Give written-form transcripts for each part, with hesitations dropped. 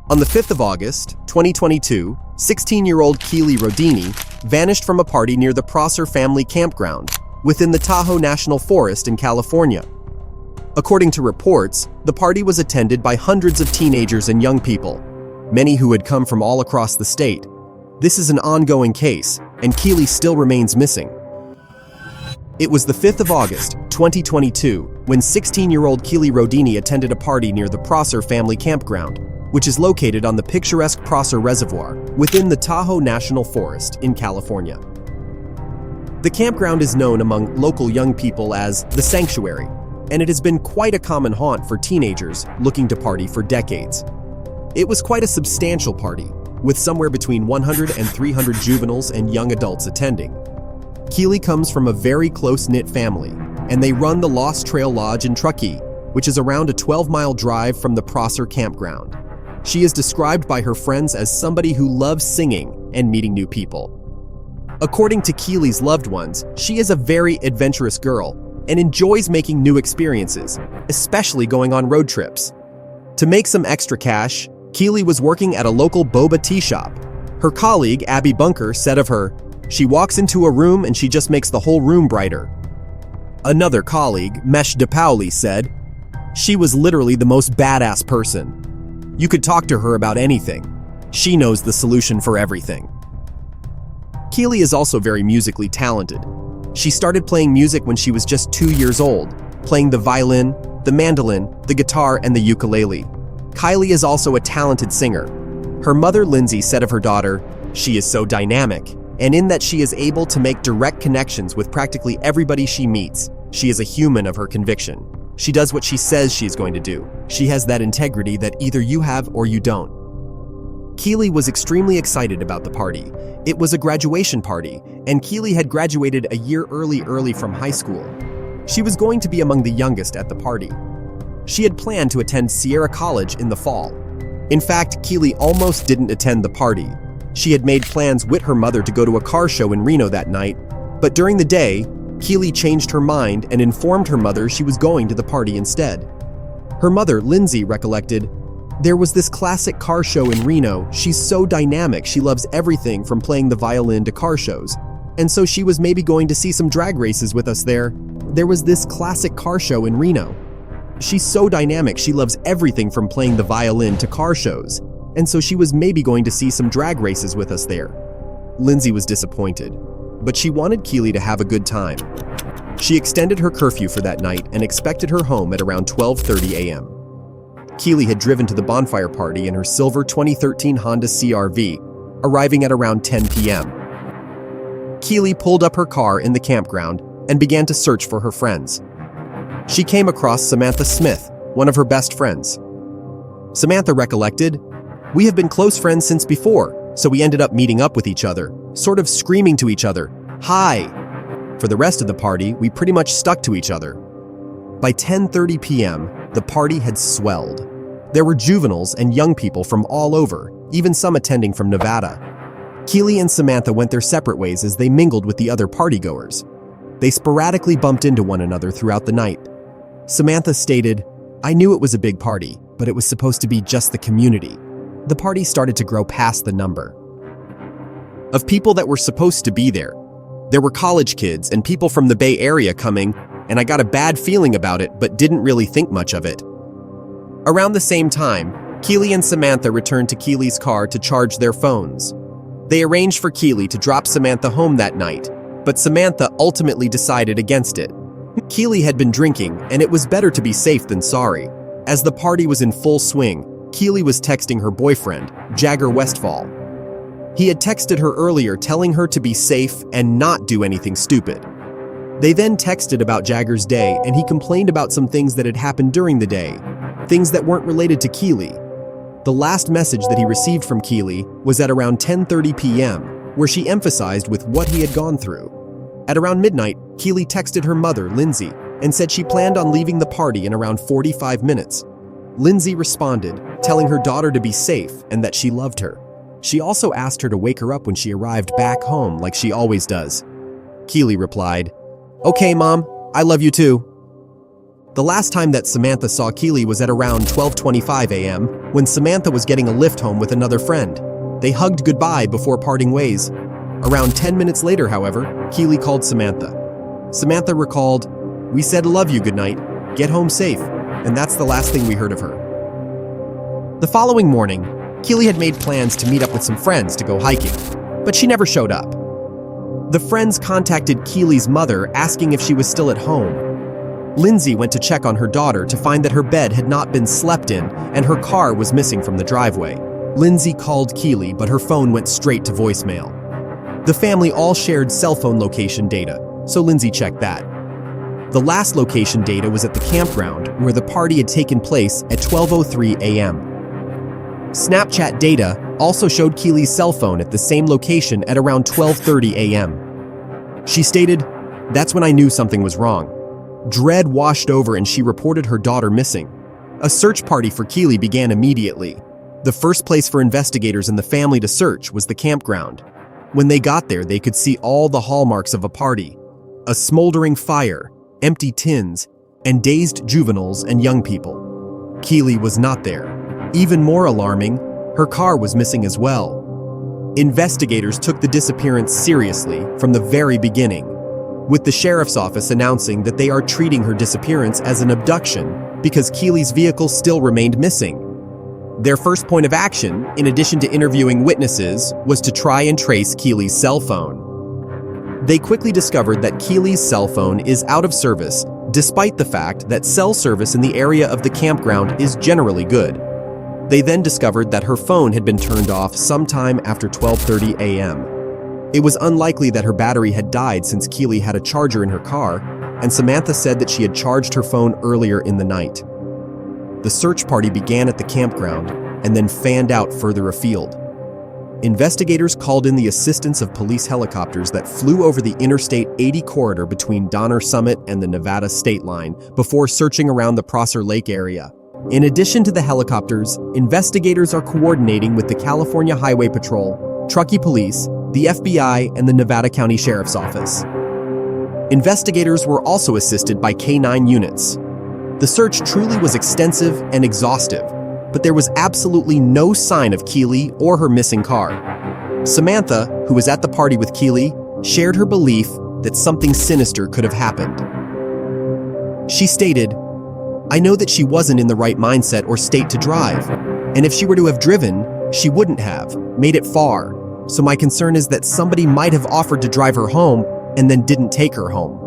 On the 5th of August, 2022, 16-year-old Kiely Rodini vanished from a party near the Prosser Family Campground within the Tahoe National Forest in California. According to reports, the party was attended by hundreds of teenagers and young people, many who had come from all across the state. This is an ongoing case, and Kiely still remains missing. It was the 5th of August, 2022, when 16-year-old Kiely Rodini attended a party near the Prosser Family Campground, which is located on the picturesque Prosser Reservoir within the Tahoe National Forest in California. The campground is known among local young people as the Sanctuary, and it has been quite a common haunt for teenagers looking to party for decades. It was quite a substantial party, with somewhere between 100 and 300 juveniles and young adults attending. Kiely comes from a very close-knit family, and they run the Lost Trail Lodge in Truckee, which is around a 12-mile drive from the Prosser campground. She is described by her friends as somebody who loves singing and meeting new people. According to Kiely's loved ones, she is a very adventurous girl and enjoys making new experiences, especially going on road trips. To make some extra cash, Kiely was working at a local boba tea shop. Her colleague, Abby Bunker, said of her, "She walks into a room and she just makes the whole room brighter." Another colleague, Mesh DePauli, said, "She was literally the most badass person. You could talk to her about anything. She knows the solution for everything." Kiely is also very musically talented. She started playing music when she was just 2 years old, playing the violin, the mandolin, the guitar, and the ukulele. Kiely is also a talented singer. Her mother, Lindsay, said of her daughter, "She is so dynamic, and in that she is able to make direct connections with practically everybody she meets. She is a human of her conviction. She does what she says she is going to do. She has that integrity that either you have or you don't." Kiely was extremely excited about the party. It was a graduation party, and Kiely had graduated a year early from high school. She was going to be among the youngest at the party. She had planned to attend Sierra College in the fall. In fact, Kiely almost didn't attend the party. She had made plans with her mother to go to a car show in Reno that night, but during the day, Kiely changed her mind and informed her mother she was going to the party instead. Her mother, Lindsay, recollected, "There was this classic car show in Reno. She's so dynamic, she loves everything from playing the violin to car shows. And so she was maybe going to see some drag races with us there. There was this classic car show in Reno. She's so dynamic, she loves everything from playing the violin to car shows. And so she was maybe going to see some drag races with us there." Lindsay was disappointed, but she wanted Kiely to have a good time. She extended her curfew for that night and expected her home at around 12:30 a.m. Kiely had driven to the bonfire party in her silver 2013 Honda CR-V, arriving at around 10 p.m. Kiely pulled up her car in the campground and began to search for her friends. She came across Samantha Smith, one of her best friends. Samantha recollected, "We have been close friends since before, so we ended up meeting up with each other, sort of screaming to each other, 'Hi!' For the rest of the party, we pretty much stuck to each other." By 10:30 p.m., the party had swelled. There were juveniles and young people from all over, even some attending from Nevada. Kiely and Samantha went their separate ways as they mingled with the other partygoers. They sporadically bumped into one another throughout the night. Samantha stated, "I knew it was a big party, but it was supposed to be just the community. The party started to grow past the number of people that were supposed to be there. There were college kids and people from the Bay Area coming, and I got a bad feeling about it but didn't really think much of it." Around the same time, Kiely and Samantha returned to Kiely's car to charge their phones. They arranged for Kiely to drop Samantha home that night, but Samantha ultimately decided against it. Kiely had been drinking, and it was better to be safe than sorry. As the party was in full swing, Kiely was texting her boyfriend, Jagger Westfall. He had texted her earlier telling her to be safe and not do anything stupid. They then texted about Jagger's day, and he complained about some things that had happened during the day, things that weren't related to Kiely. The last message that he received from Kiely was at around 10:30 p.m., where she emphasized with what he had gone through. At around midnight, Kiely texted her mother, Lindsay, and said she planned on leaving the party in around 45 minutes. Lindsay responded, telling her daughter to be safe and that she loved her. She also asked her to wake her up when she arrived back home like she always does. Kiely replied, "Okay, Mom, I love you too." The last time that Samantha saw Kiely was at around 12:25 a.m. when Samantha was getting a lift home with another friend. They hugged goodbye before parting ways. Around 10 minutes later, however, Kiely called Samantha. Samantha recalled, "We said love you goodnight, get home safe," and that's the last thing we heard of her. The following morning, Kiely had made plans to meet up with some friends to go hiking, but she never showed up. The friends contacted Kiely's mother asking if she was still at home. Lindsay went to check on her daughter to find that her bed had not been slept in and her car was missing from the driveway. Lindsay called Kiely, but her phone went straight to voicemail. The family all shared cell phone location data, so Lindsay checked that. The last location data was at the campground where the party had taken place at 12:03 a.m. Snapchat data also showed Kiely's cell phone at the same location at around 12:30 a.m. She stated, "That's when I knew something was wrong. Dread washed over and she reported her daughter missing." A search party for Kiely began immediately. The first place for investigators and the family to search was the campground. When they got there, they could see all the hallmarks of a party: a smoldering fire, empty tins, and dazed juveniles and young people. Kiely was not there. Even more alarming, her car was missing as well. Investigators took the disappearance seriously from the very beginning, with the sheriff's office announcing that they are treating her disappearance as an abduction because Kiely's vehicle still remained missing. Their first point of action, in addition to interviewing witnesses, was to try and trace Kiely's cell phone. They quickly discovered that Kiely's cell phone is out of service, despite the fact that cell service in the area of the campground is generally good. They then discovered that her phone had been turned off sometime after 12:30 a.m. It was unlikely that her battery had died since Kiely had a charger in her car, and Samantha said that she had charged her phone earlier in the night. The search party began at the campground and then fanned out further afield. Investigators called in the assistance of police helicopters that flew over the Interstate 80 corridor between Donner Summit and the Nevada state line before searching around the Prosser Lake area. In addition to the helicopters, investigators are coordinating with the California Highway Patrol, Truckee Police, the FBI, and the Nevada County Sheriff's Office. Investigators were also assisted by K-9 units. The search truly was extensive and exhaustive, but there was absolutely no sign of Kiely or her missing car. Samantha, who was at the party with Kiely, shared her belief that something sinister could have happened. She stated, "I know that she wasn't in the right mindset or state to drive, and if she were to have driven, she wouldn't have made it far. So my concern is that somebody might have offered to drive her home and then didn't take her home."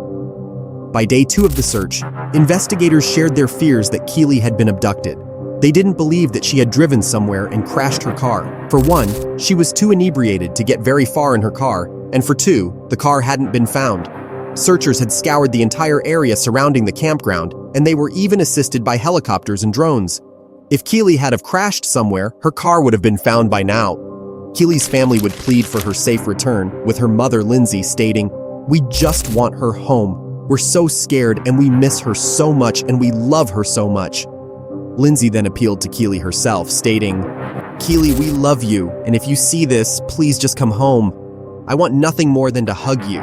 By day 2 of the search, investigators shared their fears that Kiely had been abducted. They didn't believe that she had driven somewhere and crashed her car. For one, she was too inebriated to get very far in her car, and for two, the car hadn't been found. Searchers had scoured the entire area surrounding the campground, and they were even assisted by helicopters and drones. If Kiely had have crashed somewhere, her car would have been found by now. Kiely's family would plead for her safe return, with her mother Lindsay stating, "We just want her home. We're so scared and we miss her so much and we love her so much." Lindsay then appealed to Kiely herself, stating, "Kiely, we love you, and if you see this, please just come home. I want nothing more than to hug you.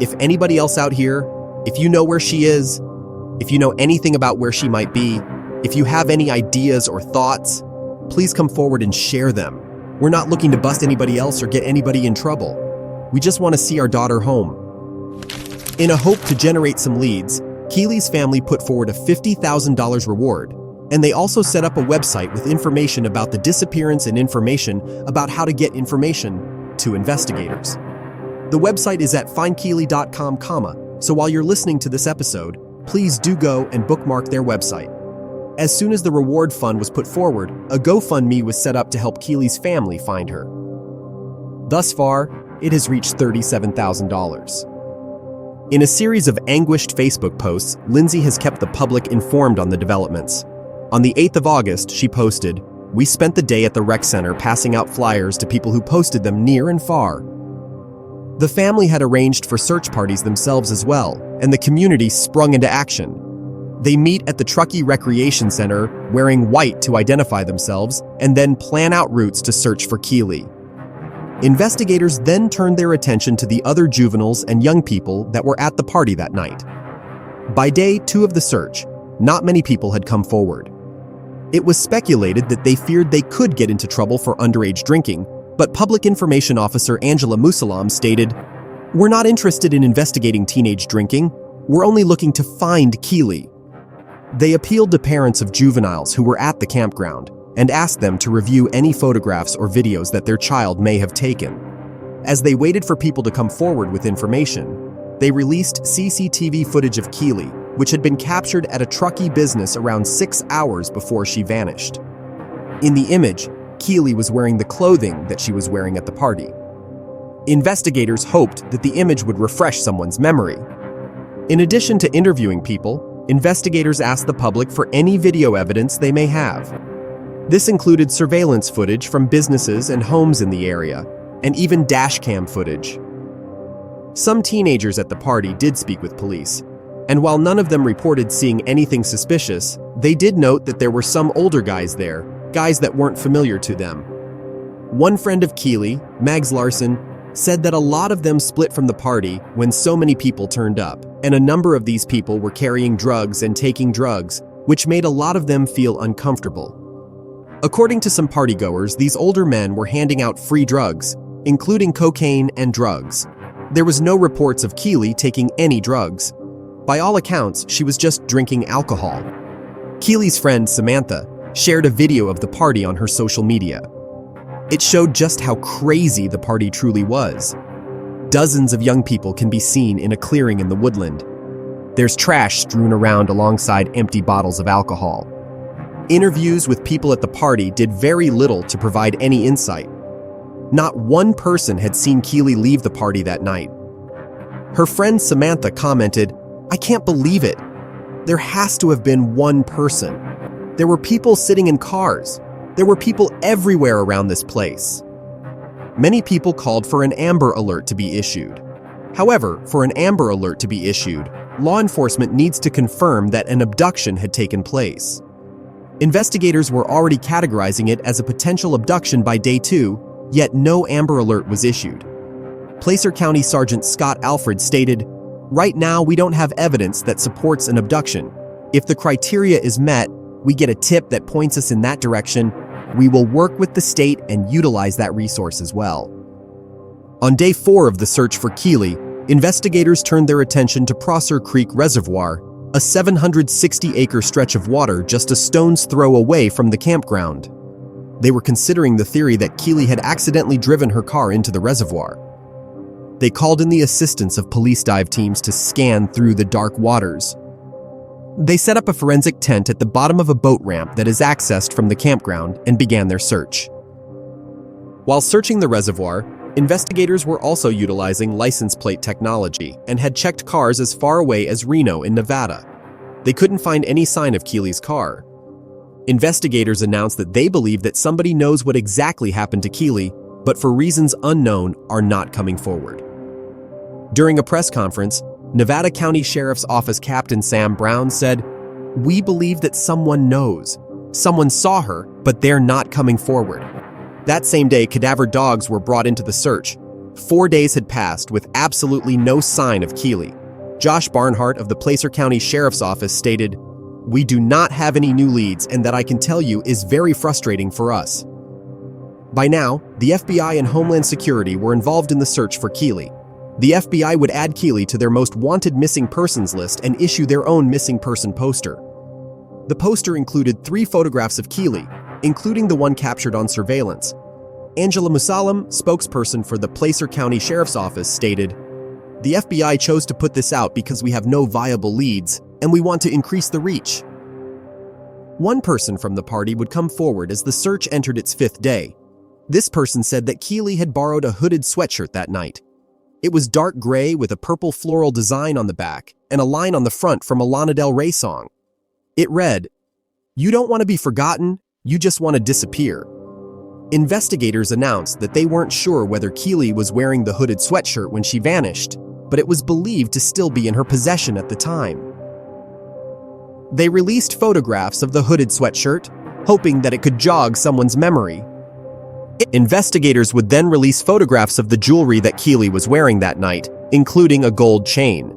If anybody else out here, if you know where she is, if you know anything about where she might be, if you have any ideas or thoughts, please come forward and share them. We're not looking to bust anybody else or get anybody in trouble. We just want to see our daughter home." In a hope to generate some leads, Kiely's family put forward a $50,000 reward, and they also set up a website with information about the disappearance and information about how to get information to investigators. The website is at findkiely.com, so while you're listening to this episode, please do go and bookmark their website. As soon as the reward fund was put forward, a GoFundMe was set up to help Kiely's family find her. Thus far, it has reached $37,000. In a series of anguished Facebook posts, Lindsay has kept the public informed on the developments. On the 8th of August, she posted, "We spent the day at the rec center passing out flyers to people who posted them near and far." The family had arranged for search parties themselves as well, and the community sprung into action. They meet at the Truckee Recreation Center wearing white to identify themselves and then plan out routes to search for Kiely. Investigators then turned their attention to the other juveniles and young people that were at the party that night. By day 2 of the search, not many people had come forward. It was speculated that they feared they could get into trouble for underage drinking, but Public Information Officer Angela Musalam stated, "We're not interested in investigating teenage drinking. We're only looking to find Kiely." They appealed to parents of juveniles who were at the campground and asked them to review any photographs or videos that their child may have taken. As they waited for people to come forward with information, they released CCTV footage of Kiely, which had been captured at a truckie business around 6 hours before she vanished. In the image, Kiely was wearing the clothing that she was wearing at the party. Investigators hoped that the image would refresh someone's memory. In addition to interviewing people, investigators asked the public for any video evidence they may have. This included surveillance footage from businesses and homes in the area, and even dashcam footage. Some teenagers at the party did speak with police, and while none of them reported seeing anything suspicious, they did note that there were some older guys there, guys that weren't familiar to them. One friend of Kiely, Mags Larson, said that a lot of them split from the party when so many people turned up, and a number of these people were carrying drugs and taking drugs, which made a lot of them feel uncomfortable. According to some partygoers, these older men were handing out free drugs, including cocaine and drugs. There was no reports of Kiely taking any drugs. By all accounts, she was just drinking alcohol. Kiely's friend, Samantha, shared a video of the party on her social media. It showed just how crazy the party truly was. Dozens of young people can be seen in a clearing in the woodland. There's trash strewn around alongside empty bottles of alcohol. Interviews with people at the party did very little to provide any insight. Not one person had seen Kiely leave the party that night. Her friend Samantha commented, "I can't believe it. There has to have been one person. There were people sitting in cars. There were people everywhere around this place." Many people called for an Amber Alert to be issued. However, for an Amber Alert to be issued, law enforcement needs to confirm that an abduction had taken place. Investigators were already categorizing it as a potential abduction by day 2, yet no Amber Alert was issued. Placer County Sergeant Scott Alfred stated, "Right now, we don't have evidence that supports an abduction. If the criteria is met, we get a tip that points us in that direction. We will work with the state and utilize that resource as well." On day 4 of the search for Kiely, investigators turned their attention to Prosser Creek Reservoir, a 760-acre stretch of water just a stone's throw away from the campground. They were considering the theory that Kiely had accidentally driven her car into the reservoir. They called in the assistance of police dive teams to scan through the dark waters. They set up a forensic tent at the bottom of a boat ramp that is accessed from the campground and began their search. While searching the reservoir, investigators were also utilizing license plate technology and had checked cars as far away as Reno in Nevada. They couldn't find any sign of Kiely's car. Investigators announced that they believe that somebody knows what exactly happened to Kiely, but for reasons unknown are not coming forward. During a press conference, Nevada County Sheriff's Office Captain Sam Brown said, "We believe that someone knows. Someone saw her, but they're not coming forward." That same day, cadaver dogs were brought into the search. 4 days had passed with absolutely no sign of Kiely. Josh Barnhart of the Placer County Sheriff's Office stated, "We do not have any new leads, and that I can tell you is very frustrating for us." By now, the FBI and Homeland Security were involved in the search for Kiely. The FBI would add Kiely to their most wanted missing persons list and issue their own missing person poster. The poster included 3 photographs of Kiely, including the one captured on surveillance. Angela Musalam, spokesperson for the Placer County Sheriff's Office, stated, "The FBI chose to put this out because we have no viable leads, and we want to increase the reach." One person from the party would come forward as the search entered its 5th day. This person said that Kiely had borrowed a hooded sweatshirt that night. It was dark gray with a purple floral design on the back and a line on the front from a Lana Del Rey song. It read, "You don't want to be forgotten, you just want to disappear." Investigators announced that they weren't sure whether Kiely was wearing the hooded sweatshirt when she vanished, but it was believed to still be in her possession at the time. They released photographs of the hooded sweatshirt, hoping that it could jog someone's memory. Investigators would then release photographs of the jewelry that Kiely was wearing that night, including a gold chain.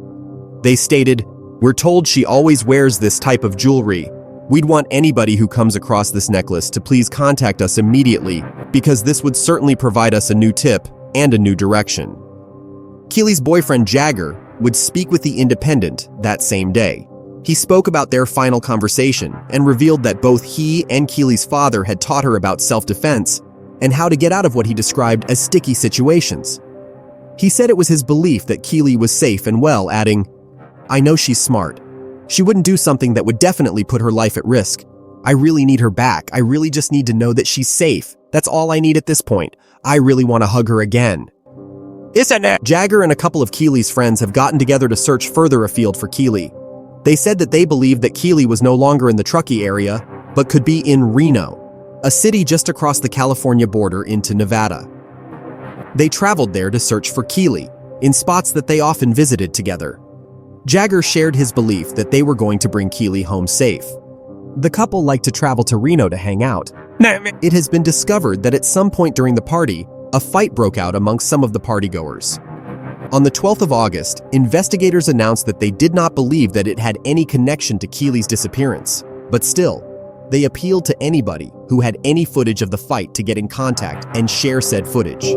They stated, We're told she always wears this type of jewelry. We'd want anybody who comes across this necklace to please contact us immediately, because this would certainly provide us a new tip and a new direction. Kiely's boyfriend Jagger would speak with the Independent that same day. He spoke about their final conversation and revealed that both he and Kiely's father had taught her about self-defense and how to get out of what he described as sticky situations. He said it was his belief that Kiely was safe and well, adding, "I know she's smart. She wouldn't do something that would definitely put her life at risk. I really need her back. I really just need to know that she's safe. That's all I need at this point. I really want to hug her again." Isn't it? Jagger and a couple of Kiely's friends have gotten together to search further afield for Kiely. They said that they believed that Kiely was no longer in the Truckee area, but could be in Reno, a city just across the California border into Nevada. They traveled there to search for Kiely, in spots that they often visited together. Jagger shared his belief that they were going to bring Kiely home safe. The couple liked to travel to Reno to hang out. It has been discovered that at some point during the party, a fight broke out amongst some of the partygoers. On the 12th of August, investigators announced that they did not believe that it had any connection to Kiely's disappearance. But still, they appealed to anybody who had any footage of the fight to get in contact and share said footage.